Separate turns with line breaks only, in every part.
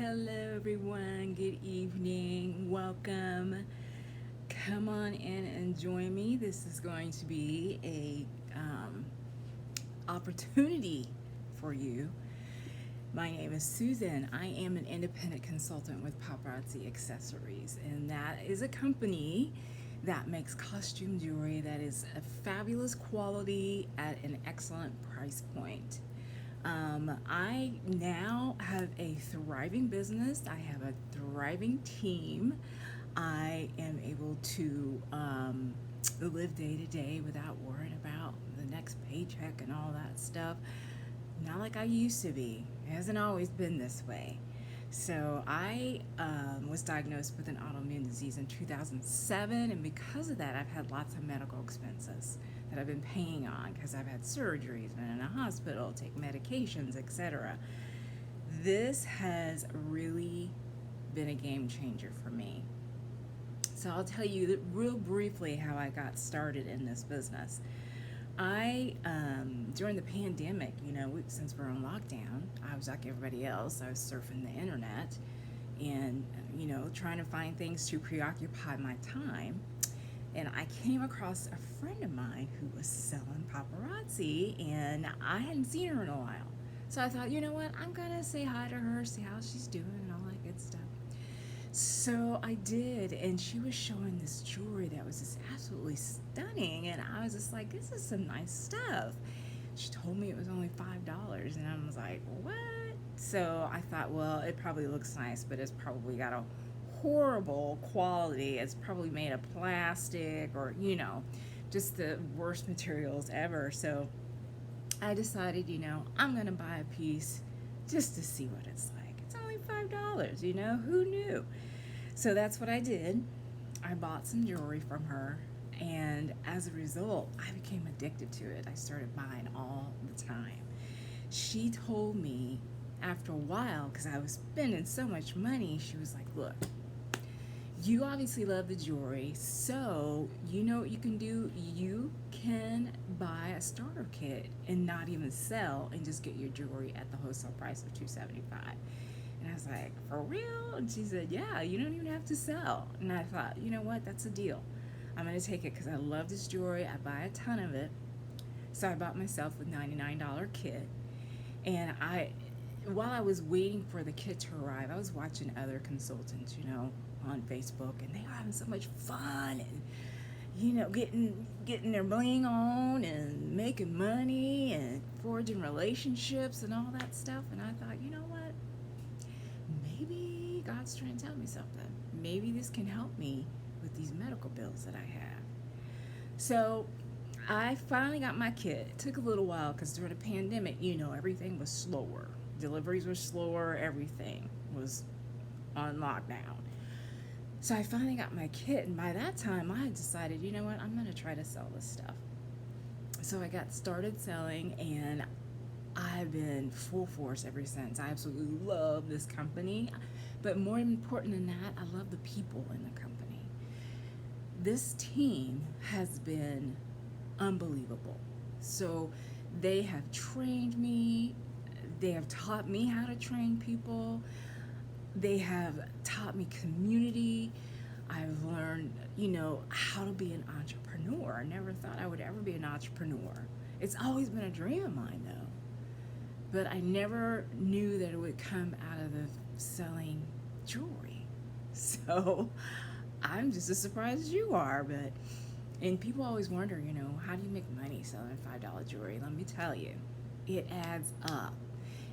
Hello, everyone. Good evening. Welcome. Come on in and join me. This is going to be a opportunity for you. My name is Susan. I am an independent consultant with Paparazzi Accessories, and that is a company that makes costume jewelry that is a fabulous quality at an excellent price point. I now have a thriving business. I have a thriving team. I am able to live day to day without worrying about the next paycheck and all that stuff. Not like I used to be. It hasn't always been this way. So I was diagnosed with an autoimmune disease in 2007, and because of that, I've had lots of medical expenses that I've been paying on because I've had surgeries, been in a hospital, take medications, etc. This has really been a game changer for me. So I'll tell you real briefly how I got started in this business. During the pandemic, since we're on lockdown, I was like everybody else. I was surfing the internet and, trying to find things to preoccupy my time. And I came across a friend of mine who was selling paparazzi, and I hadn't seen her in a while. So I thought, you know what, I'm going to say hi to her, see how she's doing, and all that good stuff. So I did, and she was showing this jewelry that was just absolutely stunning, and I was just like, this is some nice stuff. She told me it was only $5, and I was like, what? So I thought, well, it probably looks nice, but it's probably got a horrible quality. It's probably made of plastic or, just the worst materials ever. So I decided, I'm going to buy a piece just to see what it's like. It's only $5, who knew? So that's what I did. I bought some jewelry from her, and as a result, I became addicted to it. I started buying all the time. She told me after a while, because I was spending so much money, she was like, look, you obviously love the jewelry, so you know what you can do? You can buy a starter kit and not even sell and just get your jewelry at the wholesale price of $275. And I was like, for real? And she said, yeah, you don't even have to sell. And I thought, you know what? That's a deal. I'm going to take it because I love this jewelry. I buy a ton of it. So I bought myself a $99 kit. And while I was waiting for the kit to arrive, I was watching other consultants, on Facebook, and they were having so much fun and, getting their bling on and making money and forging relationships and all that stuff. And I thought, you know what? Maybe God's trying to tell me something. Maybe this can help me with these medical bills that I have. So I finally got my kit. It took a little while because during the pandemic, everything was slower. Deliveries were slower. Everything was on lockdown. So I finally got my kit, and by that time I had decided, you know what, I'm going to try to sell this stuff. So I got started selling, and I've been full force ever since. I absolutely love this company, but more important than that, I love the people in the company. This team has been unbelievable. So they have trained me, they have taught me how to train people, they have taught me community. I've learned, how to be an entrepreneur. I never thought I would ever be an entrepreneur. It's always been a dream of mine, though. But I never knew that it would come out of the selling jewelry. So I'm just as surprised as you are. And people always wonder, how do you make money selling $5 jewelry? Let me tell you, it adds up.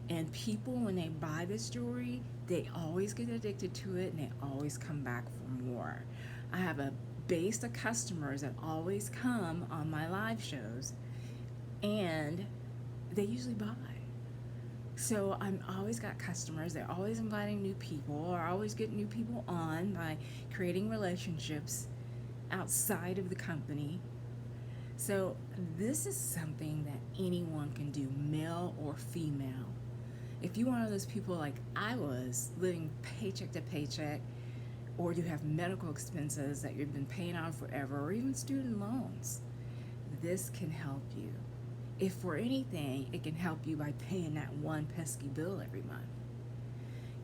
And people, when they buy this jewelry, they always get addicted to it, and they always come back for more. I have a base of customers that always come on my live shows, and they usually buy. So I'm always got customers. They're always inviting new people, or always getting new people on by creating relationships outside of the company. So this is something that anyone can do, male or female. If you're one of those people like I was, living paycheck to paycheck, or you have medical expenses that you've been paying on forever, or even student loans, this can help you. If for anything, it can help you by paying that one pesky bill every month.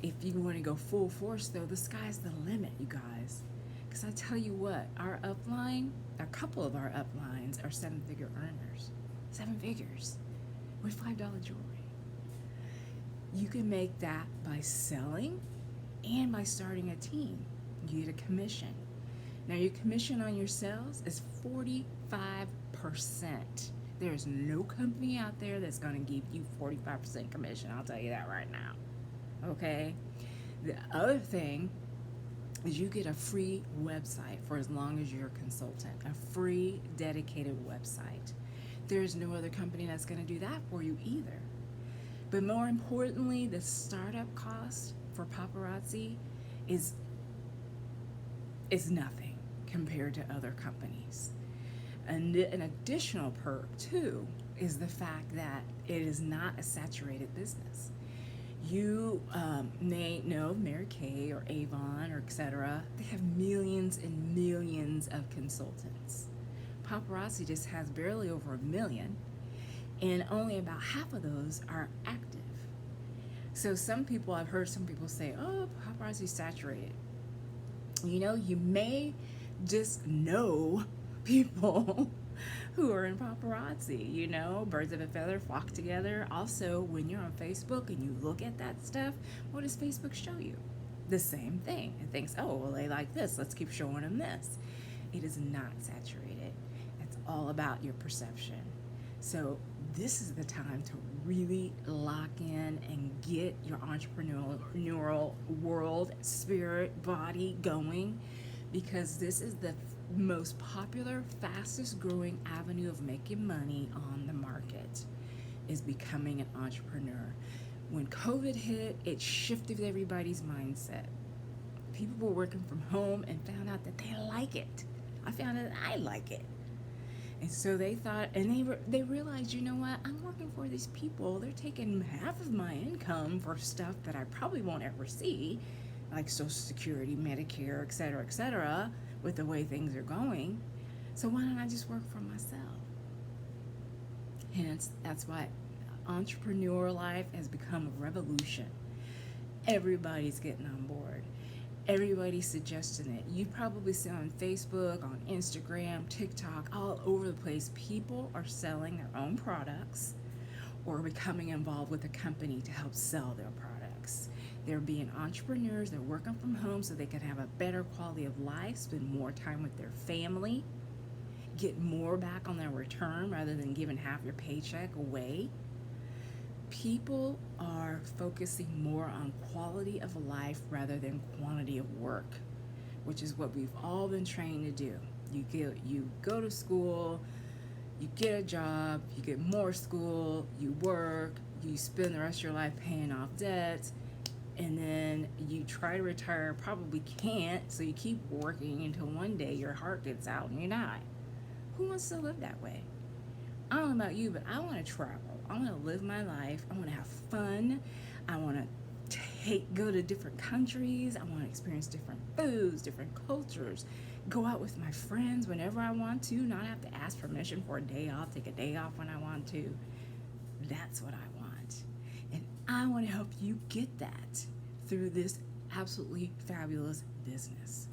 If you want to go full force, though, the sky's the limit, you guys. Because I tell you what, our upline, a couple of our uplines are 7-figure earners. 7 figures with $5 jewelry. You can make that by selling and by starting a team. You get a commission. Now, your commission on your sales is 45%. There's no company out there that's going to give you 45% commission. I'll tell you that right now. Okay? The other thing is you get a free website for as long as you're a consultant, a free dedicated website. There's no other company that's going to do that for you either. But more importantly, the startup cost for Paparazzi is nothing compared to other companies. And an additional perk too is the fact that it is not a saturated business. You may know Mary Kay or Avon or etc. They have millions and millions of consultants. Paparazzi just has barely over 1 million, and only about half of those are active. So I've heard some people say, oh, Paparazzi's saturated. You know, you may just know people who are in paparazzi. You know, birds of a feather flock together. Also, when you're on Facebook and you look at that stuff, what does Facebook show you? The same thing. It thinks, oh, well, they like this, let's keep showing them this. It is not saturated. It's all about your perception. So this is the time to really lock in and get your entrepreneurial world, spirit, body going, because this is the most popular, fastest growing avenue of making money on the market, is becoming an entrepreneur. When COVID hit, it shifted everybody's mindset. People were working from home and found out that they like it. I found out that I like it. And so they thought, and they realized, you know what, I'm working for these people. They're taking half of my income for stuff that I probably won't ever see, like Social Security, Medicare, et cetera, with the way things are going. So why don't I just work for myself? Hence, that's why entrepreneur life has become a revolution. Everybody's getting on board. Everybody's suggesting it. You probably see on Facebook, on Instagram, TikTok, all over the place, people are selling their own products or becoming involved with a company to help sell their products. They're being entrepreneurs. They're working from home so they can have a better quality of life, spend more time with their family, get more back on their return rather than giving half your paycheck away. People are focusing more on quality of life rather than quantity of work, which is what we've all been trained to do. You go to school, you get a job, you get more school, you work, you spend the rest of your life paying off debts, and then you try to retire, probably can't, so you keep working until one day your heart gets out and you die. Who wants to live that way? I don't know about you, but I want to travel. I want to live my life. I want to have fun. I want to go to different countries. I want to experience different foods, different cultures, go out with my friends whenever I want to, not have to ask permission for a day off, take a day off when I want to. That's what I want. And I want to help you get that through this absolutely fabulous business.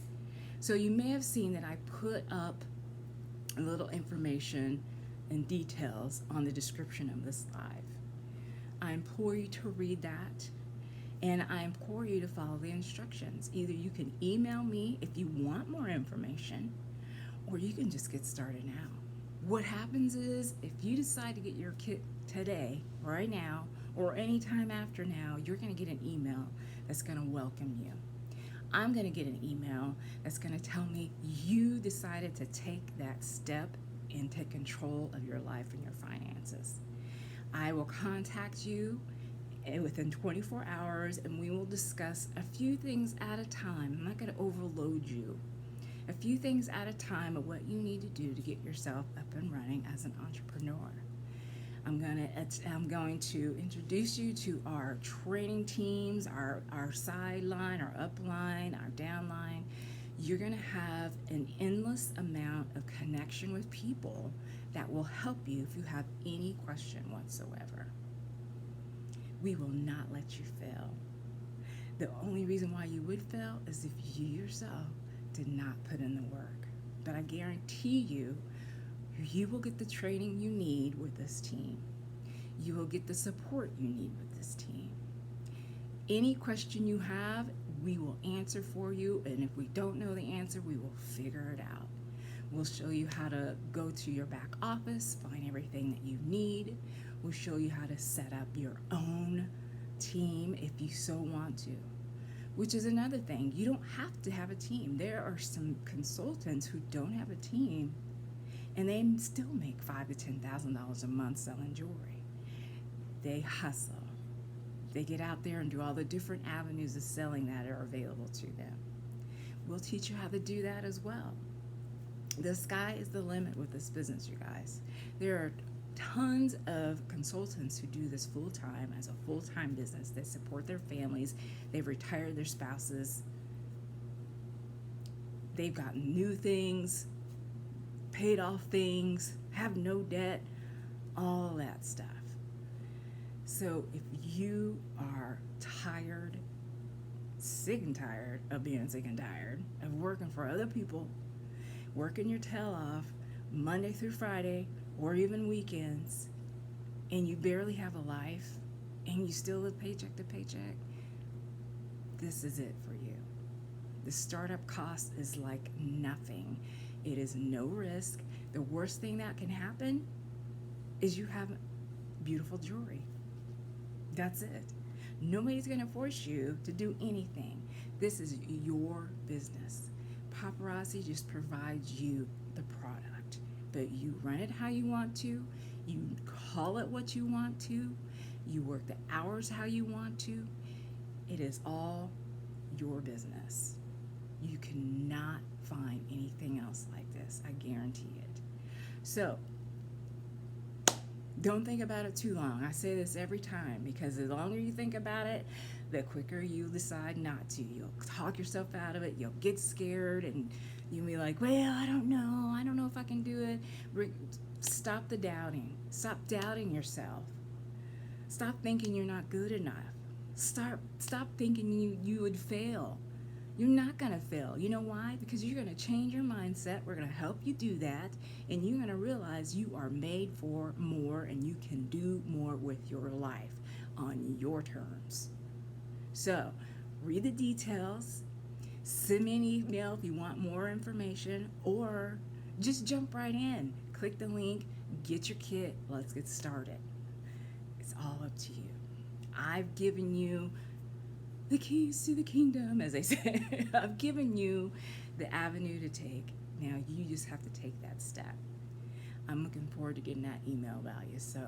So you may have seen that I put up a little information and details on the description of this live. I implore you to read that, and I implore you to follow the instructions. Either you can email me if you want more information, or you can just get started now. What happens is, if you decide to get your kit today, right now, or anytime after now, you're going to get an email that's going to welcome you. I'm going to get an email that's going to tell me you decided to take that step and take control of your life and your finances. I will contact you within 24 hours, and we will discuss a few things at a time. I'm not going to overload you. A few things at a time of what you need to do to get yourself up and running as an entrepreneur. I'm going to introduce you to our training teams, our sideline, our upline, our downline. You're going to have an endless amount of connection with people that will help you if you have any question whatsoever. We will not let you fail. The only reason why you would fail is if you yourself did not put in the work. But I guarantee you, you will get the training you need with this team. You will get the support you need with this team. Any question you have, we will answer for you. And if we don't know the answer, we will figure it out. We'll show you how to go to your back office, find everything that you need. We'll show you how to set up your own team if you so want to, which is another thing. You don't have to have a team. There are some consultants who don't have a team and they still make $5,000 to $10,000 a month selling jewelry. They hustle. They get out there and do all the different avenues of selling that are available to them. We'll teach you how to do that as well. The sky is the limit with this business, you guys. There are tons of consultants who do this full-time as a full-time business. They support their families. They've retired their spouses. They've got new things, paid off things, have no debt, all that stuff. So if you are tired, sick and tired of being sick and tired of working for other people, working your tail off Monday through Friday or even weekends, and you barely have a life and you still live paycheck to paycheck, this is it for you. The startup cost is like nothing. It is no risk. The worst thing that can happen is you have beautiful jewelry. That's it. Nobody's going to force you to do anything. This is your business. Paparazzi just provides you the product, but you run it how you want to, you call it what you want to, you work the hours how you want to. It is all your business. You cannot find anything else like this, I guarantee it. So don't think about it too long. I say this every time because the longer you think about it, the quicker you decide not to. You'll talk yourself out of it. You'll get scared and you'll be like, well, I don't know if I can do it. Stop the doubting. Stop doubting yourself. Stop thinking you're not good enough. Stop thinking you would fail. You're not going to fail. You know why? Because you're going to change your mindset. We're going to help you do that. And you're going to realize you are made for more and you can do more with your life on your terms. So read the details. Send me an email if you want more information, or just jump right in. Click the link. Get your kit. Let's get started. It's all up to you. I've given you the keys to the kingdom, as they say. I've given you the avenue to take. Now you just have to take that step. I'm looking forward to getting that email value. So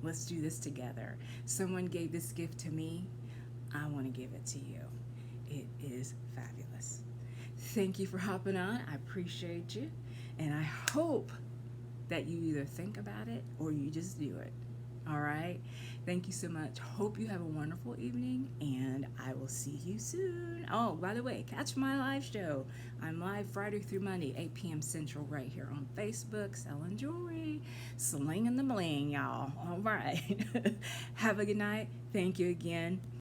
let's do this together. Someone gave this gift to me. I want to give it to you. It is fabulous. Thank you for hopping on. I appreciate you. And I hope that you either think about it or you just do it. All right. Thank you so much. Hope you have a wonderful evening, and I will see you soon. Oh, by the way, catch my live show. I'm live Friday through Monday, 8 p.m. Central, right here on Facebook, selling jewelry, slinging the bling, y'all. All right. Have a good night. Thank you again.